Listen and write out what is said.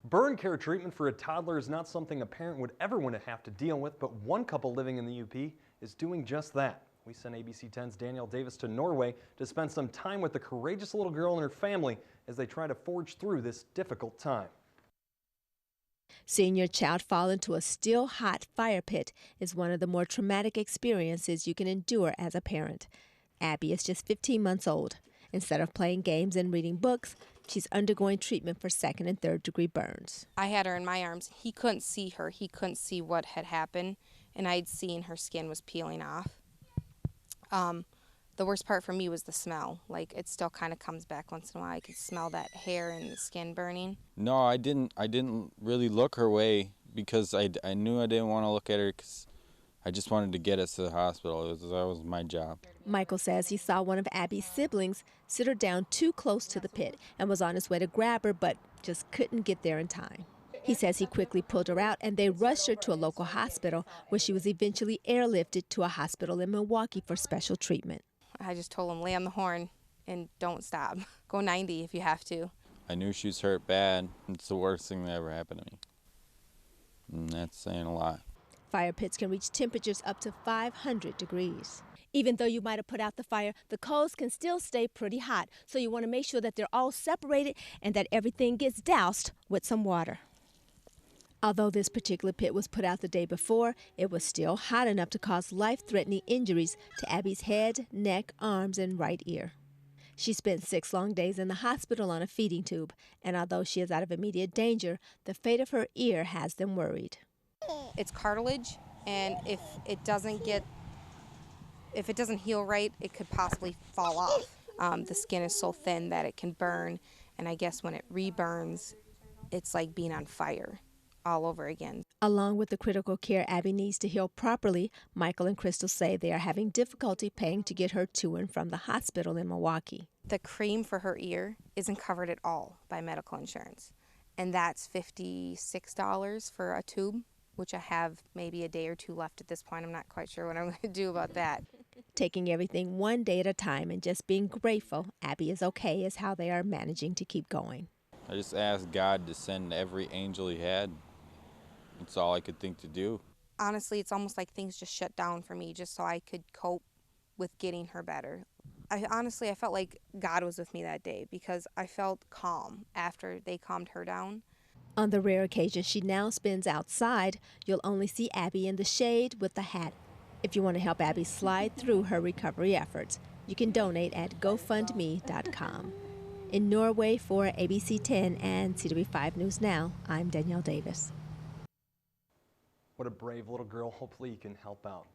Burn care treatment for a toddler is not something a parent would ever want to have to deal with, but one couple living in the UP is doing just that. We sent ABC 10's Danielle Davis to Norway to spend some time with the courageous little girl and her family as they try to forge through this difficult time. Seeing your child fall into a still hot fire pit is one of the more traumatic experiences you can endure as a parent. Abby is just 15 months old. Instead of playing games and reading books, she's undergoing treatment for second and third degree burns. I had her in my arms. He couldn't see her. He couldn't see what had happened, and I'd seen her skin was peeling off. The worst part for me was the smell. Like, it still kind of comes back once in a while. I could smell that hair and the skin burning. No, I didn't really look her way because I knew I didn't want to look at her because I just wanted to get us to the hospital. That was my job. Michael says he saw one of Abby's siblings sit her down too close to the pit and was on his way to grab her, but just couldn't get there in time. He says he quickly pulled her out and they rushed her to a local hospital where she was eventually airlifted to a hospital in Milwaukee for special treatment. I just told him, lay on the horn and don't stop. Go 90 if you have to. I knew she was hurt bad. It's the worst thing that ever happened to me. And that's saying a lot. Fire pits can reach temperatures up to 500 degrees. Even though you might have put out the fire, the coals can still stay pretty hot. So you want to make sure that they're all separated and that everything gets doused with some water. Although this particular pit was put out the day before, it was still hot enough to cause life-threatening injuries to Abby's head, neck, arms, and right ear. She spent 6 long days in the hospital on a feeding tube, and although she is out of immediate danger, the fate of her ear has them worried. It's cartilage, and if it doesn't heal right, it could possibly fall off. The skin is so thin that it can burn, and I guess when it reburns, it's like being on fire all over again. Along with the critical care Abby needs to heal properly, Michael and Krystal say they are having difficulty paying to get her to and from the hospital in Milwaukee. The cream for her ear isn't covered at all by medical insurance, and that's $56 for a tube, which I have maybe a day or two left at this point. I'm not quite sure what I'm going to do about that. Taking everything one day at a time and just being grateful Abby is okay is how they are managing to keep going. I just asked God to send every angel he had. That's all I could think to do. Honestly, it's almost like things just shut down for me just so I could cope with getting her better. I felt like God was with me that day because I felt calm after they calmed her down. On the rare occasion she now spends outside, you'll only see Abby in the shade with the hat. If you want to help Abby slide through her recovery efforts, you can donate at GoFundMe.com. In Norway for ABC 10 and CW5 News Now, I'm Danielle Davis. What a brave little girl. Hopefully you can help out.